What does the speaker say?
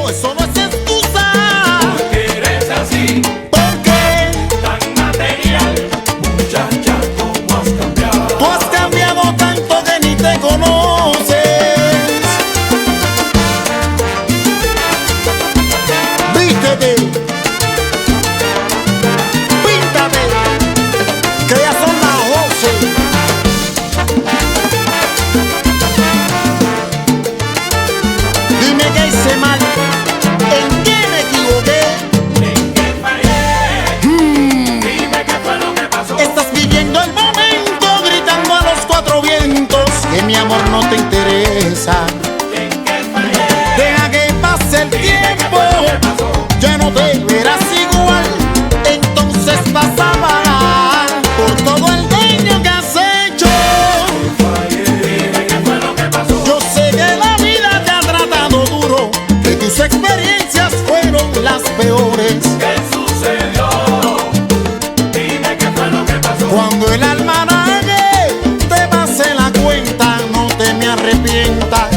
eso no es excusa. Porque eres así, ¿Por qué? tan material. Muchacha, ¿cómo has cambiado? Tú has cambiado tanto que ni te conoces. Vístete, píntate, que ya son las 12. Dime qué hice mal, en qué me equivoqué. ¿En qué fallé? Dime qué fue lo que pasó. Estás viviendo el momento, gritando a los cuatro vientos que mi amor no te interesa. ¿En qué fallé? Deja que pase el tiempo, ya no te verás igual. Entonces vas a pagar por todo el daño que has hecho. Dime qué fue lo que pasó. Yo sé que la vida te ha tratado duro, que tus experiencias fueron las peores. ¿Qué sucedió? Dime qué fue lo que pasó. Cuando el almanaque te pase la cuenta, no te me arrepientas.